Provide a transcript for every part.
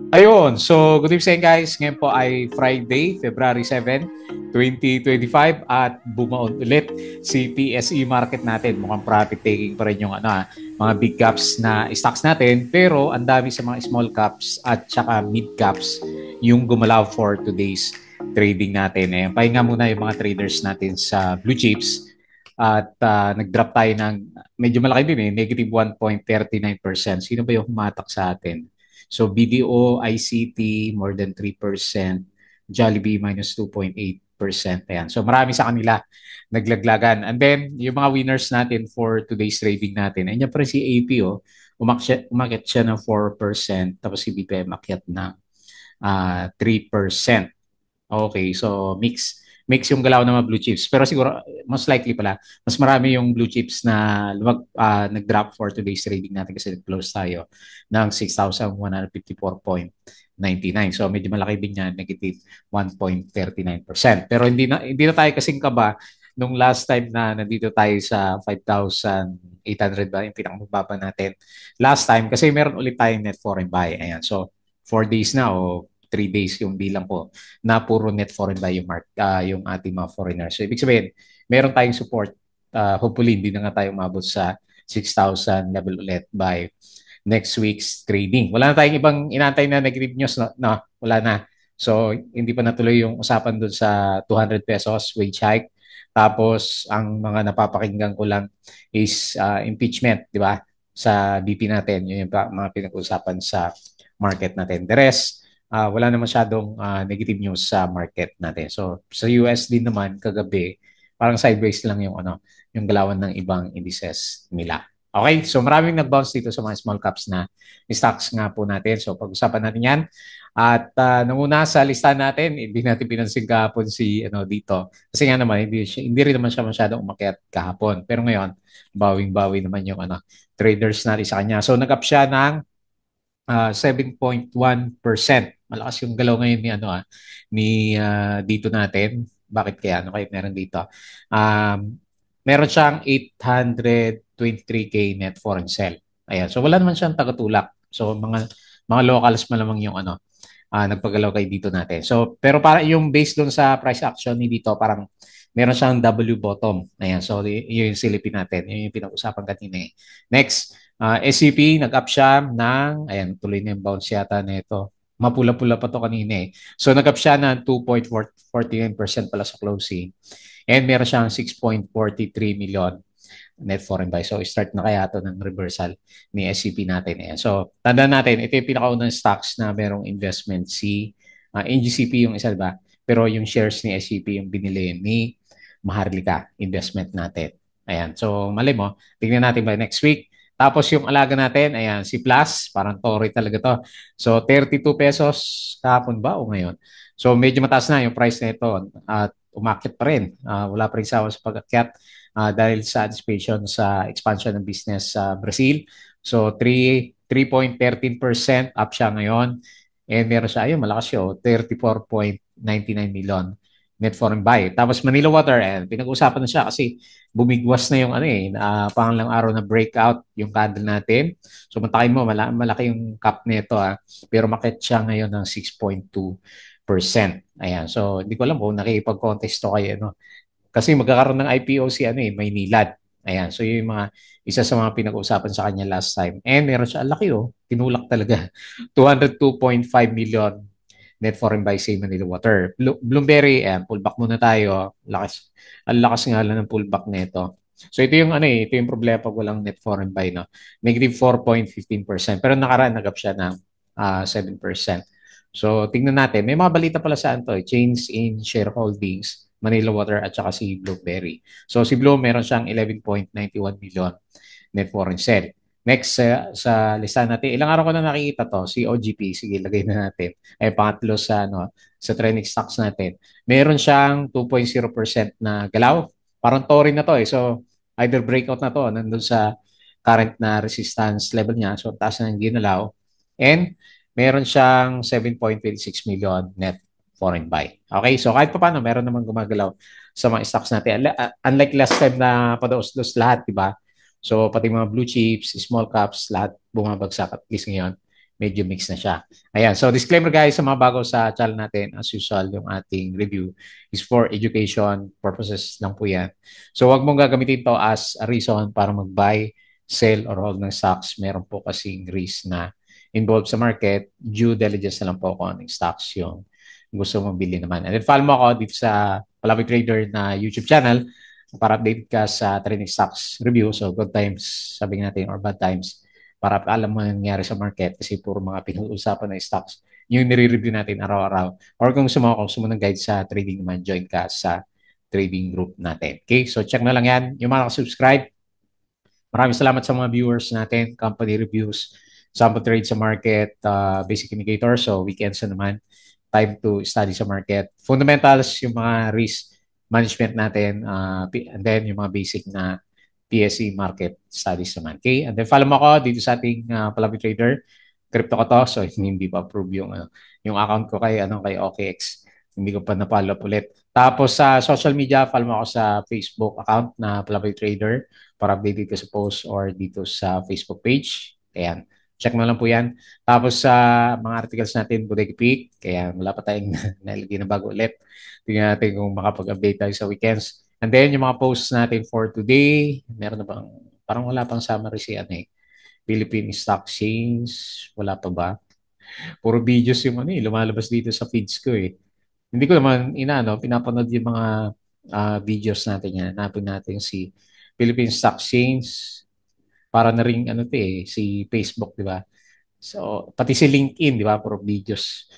Ayun, so good evening guys. Ngayon po ay Friday, February 7, 2025 at bumaon ulit si PSE market natin. Mukhang profit taking pa rin yung mga big caps na stocks natin pero ang dami sa mga small caps at saka mid caps yung gumalaw for today's trading natin. Ayan, pahinga muna yung mga traders natin sa blue chips at nag-drop tayo ng medyo malaki din negative 1.39%. Sino ba yung humatak sa atin? So BDO, ICT, more than 3%, Jollibee minus 2.8%. Ayan. So marami sa kanila naglaglagan. And then, yung mga winners natin for today's trading natin, ayun pa rin si AP, umakyat siya ng 4%, tapos si BPM umakyat ng 3%. Okay, so mix yung galaw ng mga blue chips. Pero siguro, most likely pala, mas marami yung blue chips na nag-drop for today's trading natin kasi nag-close tayo ng 6,154.99. So medyo malaki din yan, negative 1.39%. Pero hindi na tayo kasing kaba nung last time na nandito tayo sa 5,800 ba, yung pinakamababa natin. Last time, kasi meron ulit tayong net foreign buy. Ayan, so 4 days na o 3 days yung bilang ko na puro net foreign buy yung ating mga foreigners. So ibig sabihin, meron tayong support. Hopefully hindi na nga tayo umabot sa 6,000 level ulit by next week's trading. Wala na tayong ibang inantay na negative news no, wala na. So hindi pa natuloy yung usapan doon sa 200 pesos wage hike. Tapos ang mga napapakinggan ko lang is impeachment, di ba? Sa BP natin, yun yung mga pinag-usapan sa market natin. The rest, wala na masyadong negative news sa market natin. So sa US din naman kagabi, parang sideways lang yung galawan ng ibang indices nila. Okay, so maraming nag-bounce dito sa mga small caps na stocks nga po natin. So pag-usapan natin 'yan. At nung una sa listahan natin, hindi natin pinansin kahapon si dito. Kasi nga naman hindi rin naman siya masyadong umakyat kahapon. Pero ngayon, bawing-bawi naman yung traders natin sa kanya. So nag-up siya ng 7.1%. Malakas yung galaw ngayon ni dito natin. Bakit kaya? Ano kayo meron dito? Um, Meron siyang 823K net foreign sell. Ayan. So wala naman siyang tagatulak. So mga locals malamang yung nagpagalaw kay dito natin. So pero para yung based doon sa price action ni dito parang meron siyang W bottom. Ayan. So yun yung silipin natin. Yun yung pinag-usapan kanina eh. Next, SCP, nag-up siya ng, ayan, tuloy na yung bounce yata na ito. Mapula-pula pa to kanina eh. So nag-up siya ng 2.49% pala sa closing. And meron siyang 6.43 million net foreign buy. So start na kaya ito ng reversal ni SCP natin. Ayan. So tandaan natin, ito yung pinakaunang stocks na merong investment si NGCP yung isa, ba? Pero yung shares ni SCP yung binili ni Maharlika investment natin. Ayan. So mali mo, tingnan natin by next week. Tapos yung alaga natin, ayan, si Plus, parang tori talaga to. So 32 pesos kahapon ba o ngayon? So medyo mataas na yung price na ito at umakit pa rin. Wala pa rin sawa sa pag-akyat dahil sa anticipation sa expansion ng business sa Brazil. So 3.13% up siya ngayon. And meron siya, ayun, malakas siya, 34.99 million net foreign buy. Tapos Manila Water, pinag-uusapan na siya kasi bumigwas na yung pangalang araw na breakout yung candle natin. So matakin mo, malaki yung cap nito pero market siya ngayon ng 6.2%. Ayan, so hindi ko alam kung nakikipag-contest to kayo, kasi magkakaroon ng IPO si Maynilad. Ayan, so yung mga isa sa mga pinag-uusapan sa kanya last time. And meron siya, ang laki tinulak talaga. 202.5 million net foreign buy sa Manila Water. Bloomberry, pullback muna tayo. Ang lakas nga lang ng pullback nito. So ito yung ito yung problema pag walang net foreign buy, no. Negative 4.15%. Pero nakaraan nagap siya ng 7%. So tingnan natin, may mga balita pala sa change in shareholdings, Manila Water at saka si Blueberry. So si Blue meron siyang 11.91 million net foreign sale. Next sa listahan natin, ilang araw ko na nakikita to, si OGP, sige lagay na natin. Ay pangatlo sa trending stocks natin. Meron siyang 2.0% na galaw. Parang tori na to eh. So either breakout na to nandun sa current na resistance level niya. So taas na yung ginalaw. And meron siyang 7.26 million net foreign buy. Okay, so kahit pa paano, meron naman gumagalaw sa mga stocks natin. Unlike last time na padaos-dos lahat, di ba? So pati mga blue chips, small caps, lahat bumabagsak at least ngayon. medyo mix na siya. Ayan. So disclaimer guys sa mga bago sa channel natin, as usual, yung ating review is for education purposes lang po yan. So wag mong gagamitin to as a reason para mag-buy, sell, or hold ng stocks. Meron po kasing risk na involved sa market. Due diligence na lang po kung anong stocks yung gusto mong bili naman. And then follow mo ako dito sa Palawi Trader na YouTube channel para update ka sa trending stocks review. So good times, sabi natin, or bad times para alam mo yung nangyari sa market kasi puro mga pinag-uusapan na stocks yung nire-review natin araw-araw. Or kung gusto mo ng guide sa trading naman, join ka sa trading group natin. Okay? So check na lang yan. Yung mga subscribe, maraming salamat sa mga viewers natin, company reviews, sample trade sa market, basic indicator. So weekends na naman, time to study sa market. Fundamentals, yung mga risk management natin, and then yung mga basic na PSE market studies naman. Okay? And then follow mo ako dito sa ating Palabi Trader. Crypto ko to, so hindi pa approve yung account ko kay OKX. Hindi ko pa na-follow up ulit. Tapos sa social media, follow mo ako sa Facebook account na Palabi Trader para update ko sa post or dito sa Facebook page. Ayan. Check mo lang po yan. Tapos sa mga articles natin, Bodega Peak. Kaya wala pa tayong nalagay na bago ulit. Tingnan natin kung makapag-update tayo sa weekends. And then, yung mga posts natin for today, meron na bang, parang wala pang summary si Philippine Stock Exchange, wala pa ba? Puro videos yung lumalabas dito sa feeds ko eh. Hindi ko naman pinapanood yung mga videos natin yan. Hanapin natin si Philippine Stock Exchange, para na rin si Facebook, di ba? So, pati si LinkedIn, di ba? Puro videos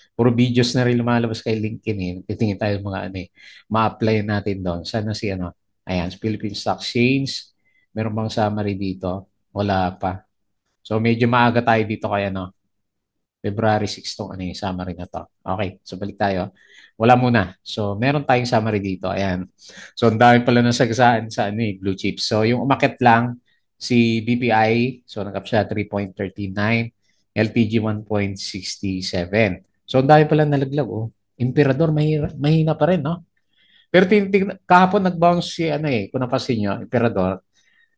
na rin lumalabas kay LinkedIn eh. Titingin tayo mga ma-apply natin doon. Sana si ayan, Philippine Stock Exchange. Meron bang summary dito? Wala pa. So, medyo maaga tayo dito kaya February 6 tong summary na to. Okay, so balik tayo. Wala muna. So, meron tayong summary dito. Ayan. So, ang dami pala ng sagasaan sa blue chips. So, yung umakit lang, si BPI, so nag-up siya 3.39, LTG 1.67. So, ang dami pala nalaglag, oh. Emperador, mahina pa rin, no? Pero kahapon nag-bounce si, kung napasin nyo, Emperador,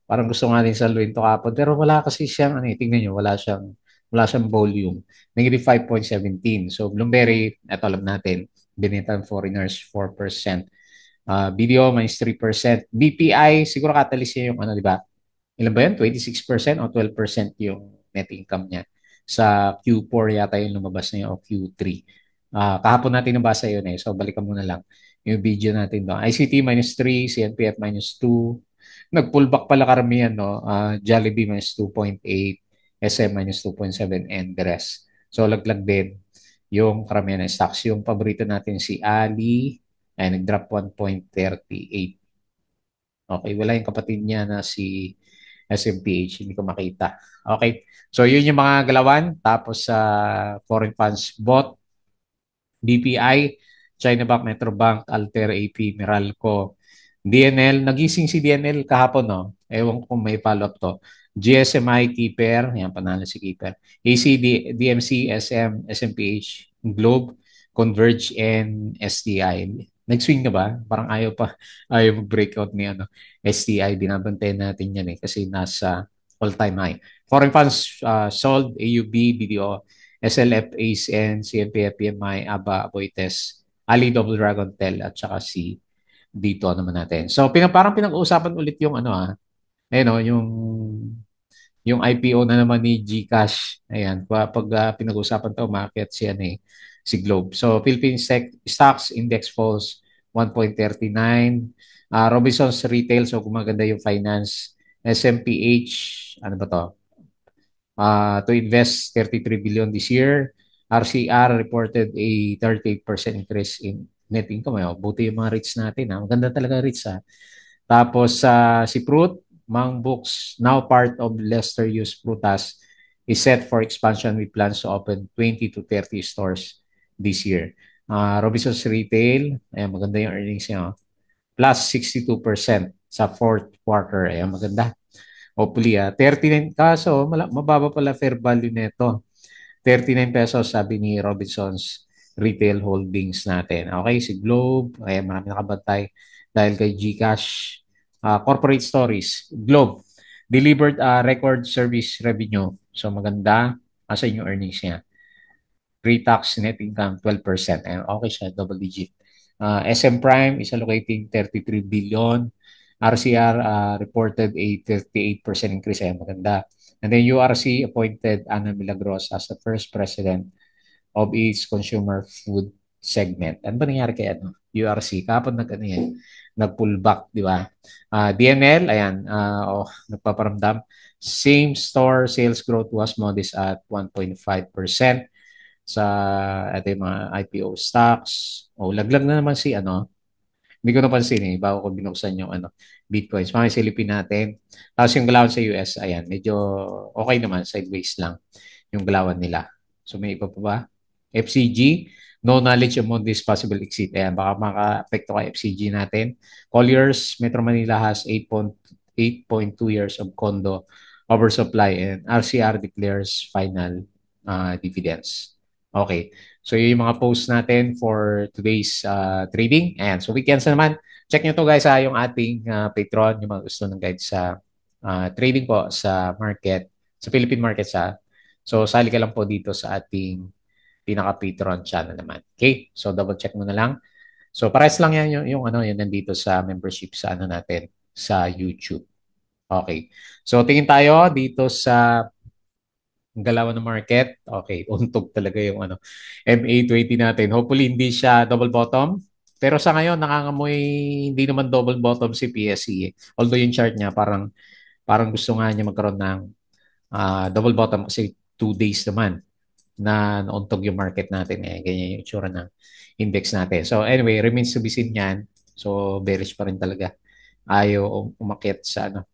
parang gusto nga din saluhin to kapon. Pero wala kasi siyang, tingnan nyo, wala siyang volume. Negative 5.17. So, Bloomberry, ito alam natin, binenta ng foreigners 4%. BDO, minus 3%. BPI, siguro catalyst niya yung di ba? Ilan ba yan? 26% o 12% yung net income niya. Sa Q4 yata yung lumabas na yun o Q3. Kahapon natin nabasa yun eh. So, balikan mo na lang yung video natin doon. ICT minus 3, CNPF minus 2. Nag-pullback pala karamihan, no? Jollibee minus 2.8, SM minus 2.7, and the rest. So, laglag din yung karamihan ng stocks. Yung paborito natin si Ali, ay nag-drop 1.38. Okay, wala yung kapatid niya na si SMPH, hindi ko makita. Okay, so yun yung mga galawan. Tapos sa foreign funds bought, BPI, China Bank, Metrobank, Alter, AP, Meralco, DNL. Nagising si DNL kahapon, no? Ewan ko kung may follow-up to. GSMI, Keeper, yan, panalo si Keeper. ACD, DMC, SM, SMPH, Globe, Converge, and STI. Nag-swing na ba? Parang ayaw mag-breakout ni STI. Binabantayan natin yan kasi nasa all-time high. Foreign funds sold, AUB, BDO, SLF, ACE, CNPF, PMI, ABA, Aboites, Ali, Double Dragon, Tel, at saka si dito naman natin. So, parang pinag-uusapan ulit yung yung IPO na naman ni GCash. Ayan, pag pinag-uusapan to, umakyat si Globe. So, Philippine Stocks Index falls 1.39. Robinsons Retail, so gumaganda yung finance. SMPH, ano ba to? To invest 33 billion this year. RCR reported a 38% increase in net income. Buti yung mga REITs natin. Maganda talaga REITs. Tapos si Fruit, Mang Books, now part of Lester Hughes Frutas, is set for expansion with plans to open 20 to 30 stores this year. Robinsons Retail, ayan, maganda yung earnings niya. Plus 62% sa fourth quarter. Ayan, maganda. Hopefully, 39 kaso, mababa pala fair value nito. 39 pesos sabi ni Robinsons Retail Holdings natin. Okay, si Globe, ay marami nakabantay dahil kay GCash. Corporate stories. Globe delivered record service revenue. So maganda. Asan yung earnings niya? Pre-tax net income, 12%. Ayan, okay siya, double digit. SM Prime is allocating 33 billion. RCR reported a 38% increase. Ayan, maganda. And then URC appointed Ana Milagros as the first president of its consumer food segment. Ano ba nangyari kay ano? URC, kapag ano yan, nag-pullback, di ba? DNL, ayan, nagpaparamdam. Same store sales growth was modest at 1.5% sa ating mga IPO stocks. O, laglag na naman si ano, hindi ko napansin eh, bago ko binuksan yung ano, Bitcoins. Mga silipin natin. Tapos yung galawan sa US, ayan, medyo okay naman, sideways lang yung galawan nila. So may iba pa ba? FCG, no knowledge among this possible exit. Ayan, baka maka-apekto kay FCG natin. Colliers, Metro Manila has 8.2 years of condo oversupply and RCR declares final dividends. Okay. So yun yung mga posts natin for today's trading. Ayan. So weekends na naman. Check nyo to guys yung ating Patreon, yung mga gusto ng guide sa trading po sa market, sa Philippine market sa. So sali ka lang po dito sa ating pinaka-Patreon channel naman. Okay? So double check mo na lang. So pares lang yan yung ano, yung nandito sa membership sa ano natin sa YouTube. Okay. So tingin tayo dito sa galawan ng market. Okay, untog talaga yung ano MA20 natin. Hopefully hindi siya double bottom. Pero sa ngayon nakangamoy hindi naman double bottom si PSE. Although yung chart niya parang gusto nga niya magkaroon ng double bottom kasi 2 days naman na nauntog yung market natin eh. Ganyan yung itsura ng index natin. So anyway, remains to be seen yan. So bearish pa rin talaga. Ayaw umakyat sa ano.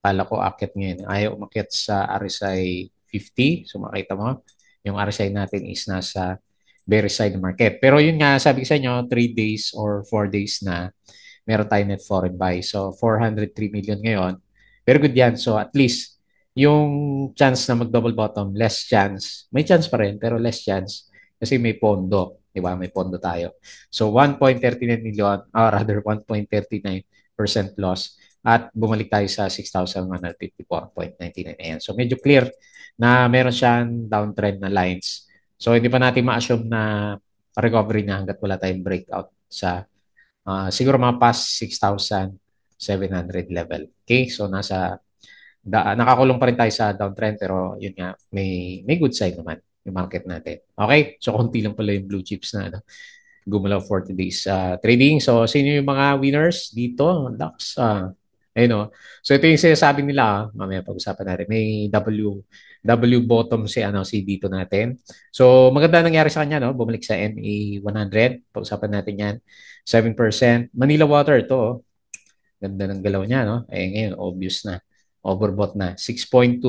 Kala ko akit ngayon. Ayaw umakyat sa RSI 50. So makita mo, yung RSI natin is nasa bearish side ng market. Pero yun nga, sabi ko sa inyo, 3 days or 4 days na meron tayo net foreign buy. So 403 million ngayon. Very good yan. So at least yung chance na mag-double bottom, less chance. May chance pa rin, pero less chance. Kasi may pondo. Di ba? May pondo tayo. So 1.39 million, or rather 1.39% loss. At bumalik tayo sa 6,154.99. Ayan. So medyo clear na meron siyang downtrend na lines. So hindi pa natin ma-assume na recovery na hanggat wala tayong breakout sa siguro mga past 6,700 level. Okay? So nakakulong pa rin tayo sa downtrend pero yun nga, may good side naman yung market natin. Okay? So konti lang pala yung blue chips na ano, gumalaw for today's trading. So sino yung mga winners dito? Lux. Ayun o. So ito yung sinasabi nila. Mamaya pag-usapan natin. May W bottom si dito natin. So maganda nangyari sa kanya, no? Bumalik sa MA 100. Pag-usapan natin yan. 7%. Manila Water ito. Oh. Ganda ng galaw niya, no? Eh ngayon, obvious na. Overbought na. 6.2%.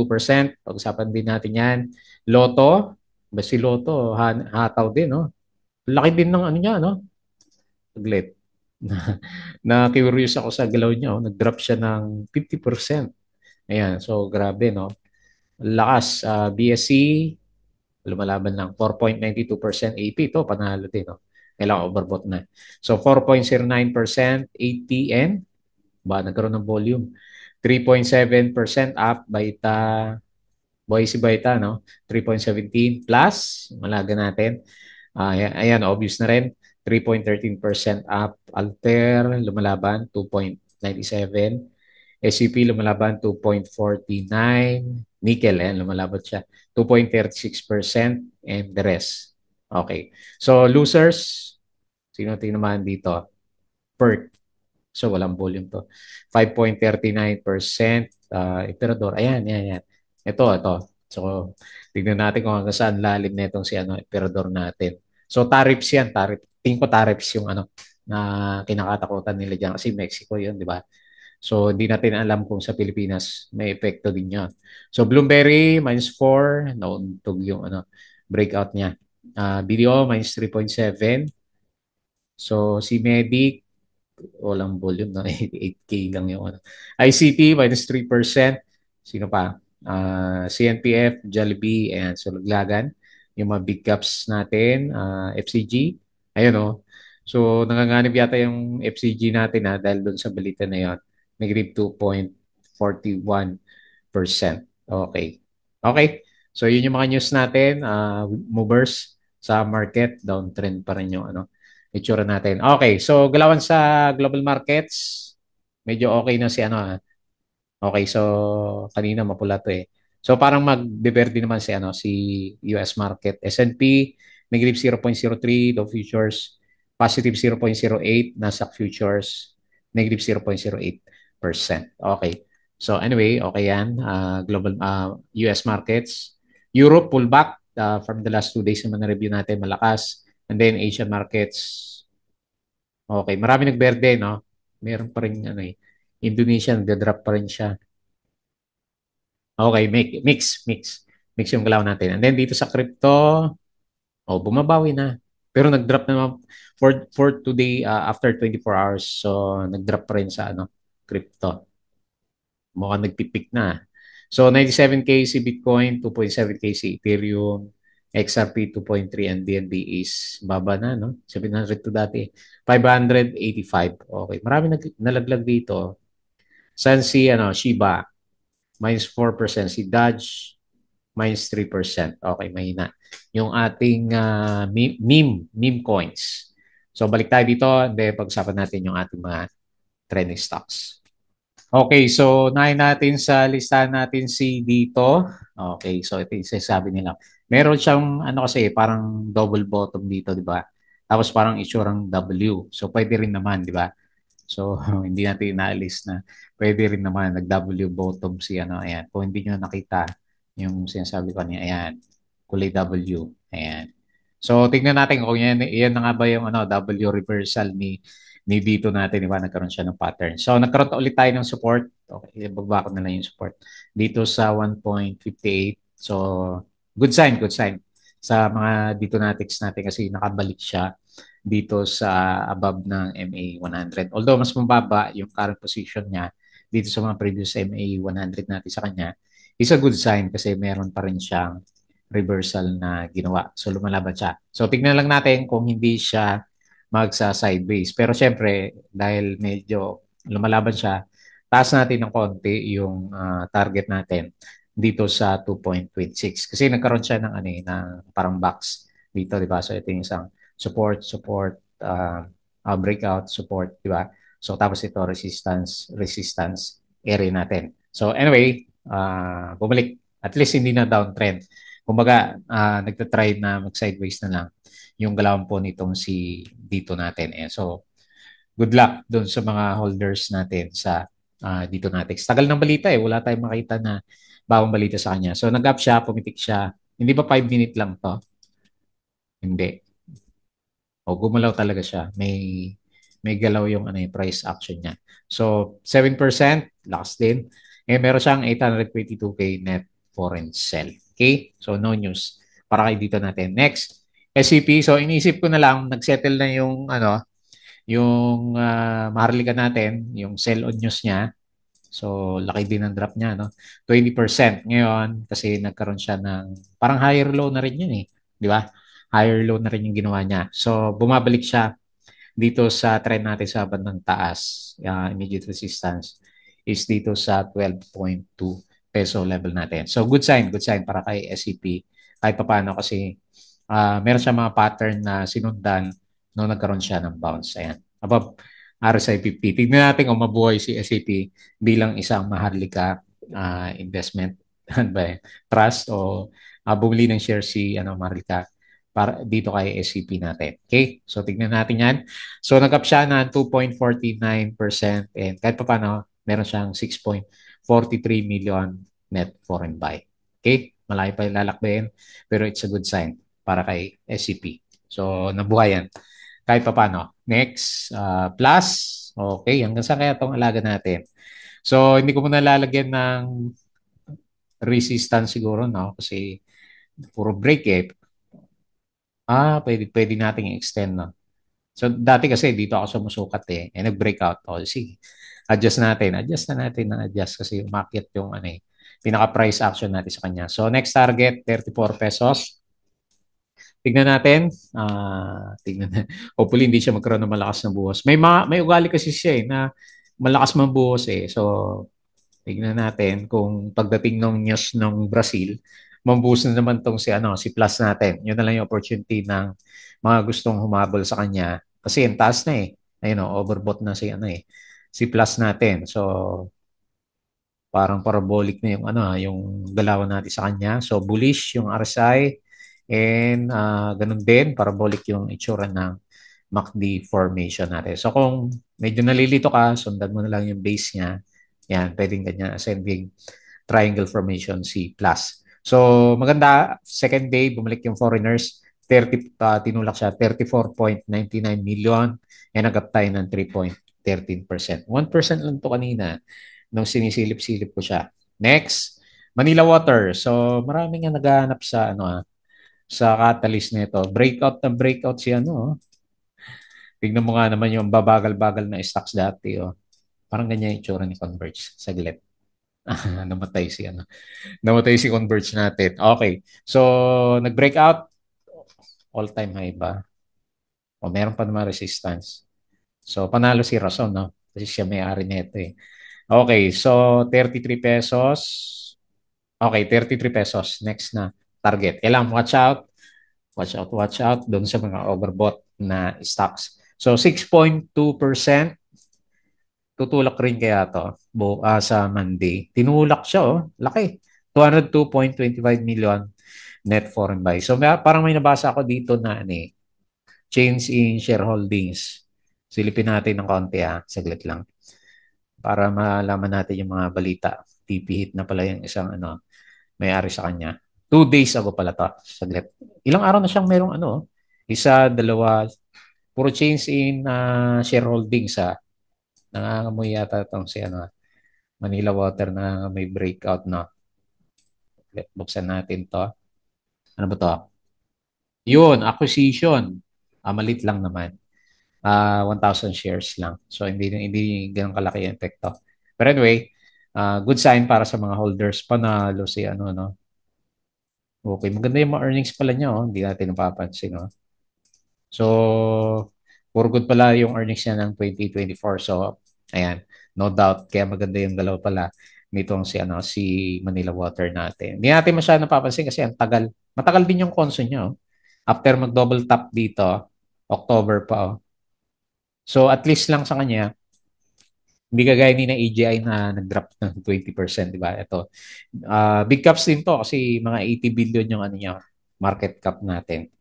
Pag-usapan din natin yan. Lotto. Ba si Lotto, hataw din, no? Laki din ng ano niya, no? Saglit. Na curious ako sa galaw niya, oh. Nag-drop siya ng 50%. Ayan, so grabe, no? Lakas, BSC, lumalaban ng 4.92%. AP ito, panalo din, no? Kailangan overbought na. So 4.09%, ATN, ba, nagkaroon ng volume. 3.7% up, Boise Baita, no? 3.17 plus, malaga natin. Ayan, obvious na rin. 3.13% up. Alter, lumalaban, 2.97. SCP, lumalaban, 2.49. Nickel, ayan, lumalaban siya. 2.36% and the rest. Okay. So, losers, sino naman dito? PERT. So, walang volume to. 5.39%. Emperador. Ayan. Ito. So, tignan natin kung hanggang saan lalim na itong si Emperador natin. So, tariffs yan. Tingin ko tariffs yung na kinakatakutan nila dyan. Kasi Mexico yun, di ba? So, hindi natin alam kung sa Pilipinas may epekto din yan. So, Bloomberry, -4. Nauntog yung breakout niya. BDO, -3.7. So, si Medic, walang volume na 88K lang yung ICT -3%. Sino pa? CNPF, Jollibee, and so laglagan. Yung mga big caps natin, FCG. Ayun oh. So nanganganib yata yung FCG natin dahil doon sa balita na yon. Negative 2.41%. Okay. Okay. So yun yung mga news natin, movers sa market, downtrend pa rin yung ano, itsura natin. Okay, so galawan sa global markets, medyo okay na si ano. Okay, so kanina mapula to eh. So parang magbeberde naman si ano si US market. S&P negative 0.03, Dow futures positive 0.08, Nasdaq futures negative 0.08%. Okay. So anyway, okay yan. Global US markets. Europe pullback from the last 2 days naman na review natin malakas. And then Asian markets. Okay, marami nagberde, no? Meron pa rin ano eh. Indonesia, nagda-drop pa rin siya. Okay, mix. Mix yung galaw natin. And then dito sa crypto, oh, bumabawi na. Pero nag-drop na for today after 24 hours. So, nag-drop pa rin sa ano, crypto. Mukhang nagpipik na. So, 97K si Bitcoin, 2.7K si Ethereum, XRP 2.3 and DNB is baba na, no? 700 to dati. 585. Okay. Marami nalaglag dito. San si ano, Shiba, minus 4%. Si Dodge, minus 3%. Okay, mahina. Yung ating meme coins. So balik tayo dito, then pag-usapan natin yung ating mga trending stocks. Okay, so nahin natin sa listahan natin si dito. Okay, so ito yung sasabi nila. Meron siyang ano kasi parang double bottom dito, di ba? Tapos parang itsurang W. So pwede rin naman, di ba? So, hindi natin inaalis na pwede rin naman nag-W bottom si ano, ayan. Kung hindi nyo nakita yung sinasabi ko niya, ayan, kulay W, ayan. So, tingnan natin kung yan na nga ba yung ano, W reversal ni dito natin, di ba? Nagkaroon siya ng pattern. So, nagkaroon ulit tayo ng support. Okay, ibaba ko na lang yung support. Dito sa 1.58. So, good sign sa mga dito natics natin kasi nakabalik siya dito sa above ng MA 100. Although mas mababa yung current position niya dito sa mga previous MA 100 natin sa kanya, is a good sign kasi meron pa rin siyang reversal na ginawa. So lumalaban siya. So tignan lang natin kung hindi siya magsa-sideways. Pero syempre, dahil medyo lumalaban siya, taas natin ng konti yung target natin dito sa 2.26. Kasi nagkaroon siya ng, ano, ng parang box dito, di ba? So ito yung isang support, breakout, support, di ba? So tapos ito resistance area natin. So anyway, bumalik. At least hindi na downtrend. Kumbaga, nagtatry na mag-sideways na lang yung galawan po nitong si dito natin. So, good luck doon sa mga holders natin sa dito natin. Tagal ng balita eh. Wala tayong makita na bawang balita sa kanya. So, nag-up siya, pumitik siya. Hindi ba 5 minute lang to? Hindi. O gumalaw talaga siya. May galaw yung ano, yung price action niya. So 7% lakas din. Eh meron siyang 822k net foreign sell. Okay? So no news para kay dito natin. Next, SCP. So iniisip ko na lang nagsettle na yung ano, yung maharlika natin, yung sell on news niya. So laki din ang drop niya, no? 20% ngayon kasi nagkaroon siya ng parang higher low na rin yun eh, di ba? Higher low na rin yung ginawa niya. So bumabalik siya dito sa trend natin sa bandang taas, immediate resistance is dito sa 12.2 peso level natin. So good sign para kay SCP kahit papaano kasi meron siya mga pattern na sinundan nung nagkaroon siya ng bounce. Ayan. Above RSI 50. Tignan natin kung mabuhay si SCP bilang isang maharlika investment trust o bumili ng share si ano, Maharlika para dito kay SCP natin. Okay? So, tignan natin yan. So, nag-up siya na 2.49% and kahit pa paano, meron siyang 6.43 million net foreign buy. Okay? Malayo pa yung lalakbayin, pero it's a good sign para kay SCP. So, nabuhay yan. Kahit pa paano. Next, plus. Okay, hanggang saan kaya itong alaga natin? So, hindi ko muna lalagyan ng resistance siguro, no? Kasi puro break eh. Pwede nating i-extend, no? So, dati kasi dito ako sumusukat eh. Nag-breakout. Sige. Adjust na natin ng adjust kasi umakyat yung ano eh, pinaka-price action natin sa kanya. So, next target, 34 pesos. Tignan natin. Hopefully, hindi siya magkaroon ng malakas na buhos. May ugali kasi siya eh, na malakas man buhos eh. So, tignan natin kung pagdating ng news ng Brazil, mambuhos na naman tong si Plus natin. Yun na lang yung opportunity ng mga gustong humabol sa kanya. Kasi yung taas na eh. Ayun overbought na si Plus natin. So, parang parabolic na yung galawan natin sa kanya. So, bullish yung RSI and ganun din, parabolic yung itsura ng MACD formation natin. So, kung medyo nalilito ka, sundan mo na lang yung base niya. Yan, pwedeng ganyan ascending triangle formation C+. So, maganda. Second day, bumalik yung foreigners. 30, tinulak siya, 34.99 million and nagap tayo ng 3.13%. 1% lang to kanina nung sinisilip-silip ko siya. Next, Manila Water. So, maraming nga naghahanap sa catalyst nito. Breakout na breakout si Tignan mo nga naman yung babagal-bagal na stocks dati. Parang ganyan yung itsura ni Converge. Saglit. namatay si ano. Namatay si Converge natin. Okay. So, nag-breakout. All-time high ba? O meron pa naman resistance. So, panalo si Rason, no? Kasi siya may-ari nito eh. Okay. So, 33 pesos. Okay, 33 pesos. Next na target. Kailangan watch out. Watch out doon sa mga overbought na stocks. So, 6.2% tutulak rin kaya to sa Monday. Tinulak siya, laki. 202.25 million net foreign buy. So, parang may nabasa ako dito na change in shareholdings. Silipin natin ng konti saglit lang. Para malaman natin yung mga balita. TP hit na pala yung isang may-ari sa kanya. 2 days ago pala to. Saglit. Ilang araw na siyang merong isa, dalawa, puro change in shareholdings Nangangamoy yata itong si Manila Water na may breakout na. Buksan natin to. Ano ba to? Yun, acquisition. Malit lang naman. 1,000 shares lang. So, hindi ganun kalaki yung epekto. But anyway, good sign para sa mga holders. Panalo si no? Okay, maganda yung mga earnings pala niya, Hindi natin napapansin, So, puro good pala yung earnings niya ng 2024. So, ayan, no doubt. Kaya maganda yung dalawa pala nitong si Manila Water natin. Hindi natin masyadong napapansin kasi ang tagal. Matagal din yung conso niya, After mag-double tap dito, October pa, So, at least lang sa kanya, hindi kagaya ni na AGI na nag-drop ng 20%, di ba? Ito, big caps din to kasi mga 80 billion yung niya, market cap natin.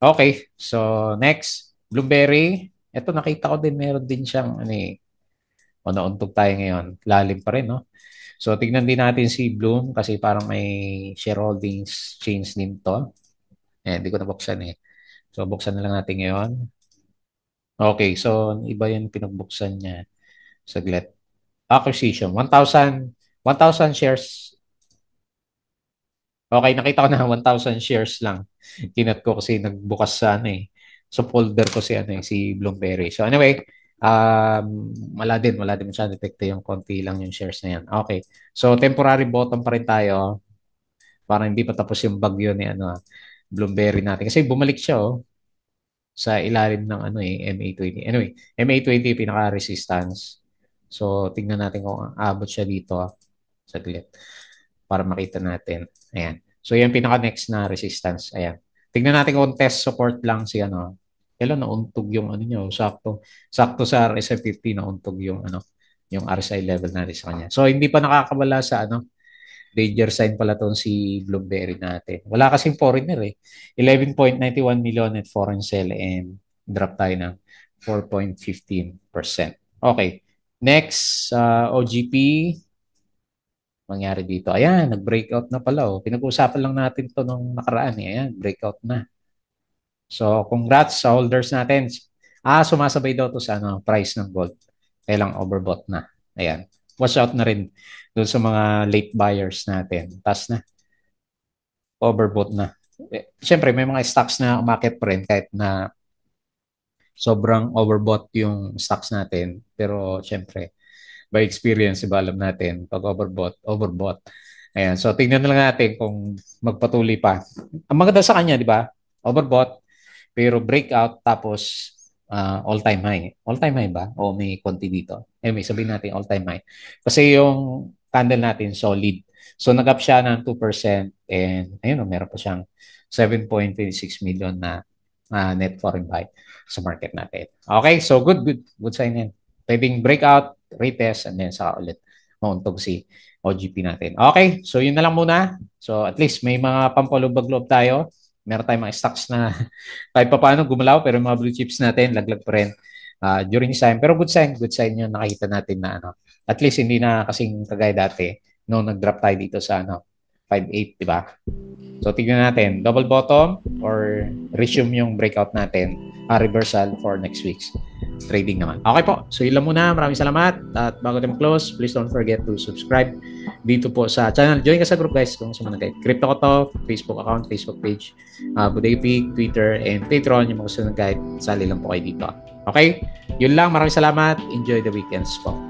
Okay, so next, Blueberry. Ito nakita ko din meron din siyang o nauntog tayo ngayon. Lalim pa rin, no? So tignan din natin si Bloom kasi parang may shareholdings change din to. Hindi ko nabuksan eh. So buksan na lang natin ngayon. Okay, so iba yung pinagbuksan niya. Saglit. Acquisition, 1,000 shares. Okay, nakita ko na 1,000 shares lang. Kinat ko kasi nagbukas sa So folder ko si Bloomberry. So anyway, wala din masyadong epekto yung konti lang yung shares na yan. Okay. So temporary bottom pa rin tayo para hindi pa tapos yung bagyo ni Bloomberry natin. Kasi bumalik siya sa ilalim ng MA20. Anyway, MA20 pinaka-resistance. So tingnan natin kung aabot siya dito saglit para makita natin. Ayan. So, yan pinaka-next na resistance. Ayan. Tingnan natin kung test support lang si Kailan nauntog yung nyo. Sakto sa RSI 50 nauntog yung RSI level natin sa kanya. So, hindi pa nakakawala sa danger sign pala to si Bloomberry natin. Wala kasing foreigner 11.91 million at foreign sell and drop tayo ng 4.15%. Okay. Next, OGP mangyari dito. Ayan, nag-breakout na pala. Pinag-uusapan lang natin to nung nakaraan. Ayan, breakout na. So, congrats sa holders natin. Sumasabay daw to sa price ng gold. Kailang overbought na. Ayan. Watch out na rin doon sa mga late buyers natin. Tas na. Overbought na. Siyempre, may mga stocks na umakit pa rin kahit na sobrang overbought yung stocks natin. Pero, siyempre, by experience, diba, alam natin, pag overbought. Ayan, so tingnan na lang natin kung magpatuloy pa. Ang maganda sa kanya, di ba? Overbought, pero breakout, tapos all-time high. All-time high ba? O may konti dito? May sabihin natin all-time high. Kasi yung candle natin solid. So nag-up siya ng 2% and ayun, meron pa siyang 7.26 million na net foreign buy sa market natin. Okay, so good sign yan. Pwedeng breakout, retest, and then saka ulit mauntog si OGP natin. Okay, so yun na lang muna. So at least may mga pampalubag-loob tayo. Meron tayong mga stocks na kahit pa paano gumalaw pero yung mga blue chips natin laglag pa rin during this time. Pero good sign yun nakita natin na at least hindi na kasing kagaya dati no nag-drop tayo dito sa 5.8, di ba? So tignan natin, double bottom or resume yung breakout natin, reversal for next week's trading naman. Okay po, so yun lang muna. Maraming salamat. At bago tayo close, please don't forget to subscribe dito po sa channel. Join ka sa group guys kung sa mga guide. Crypto ko to, Facebook account, Facebook page, Budaypig, Twitter, and Patreon. Yung mga gusto ng guide, sali lang po kayo dito. Okay, yun lang. Maraming salamat. Enjoy the weekends po.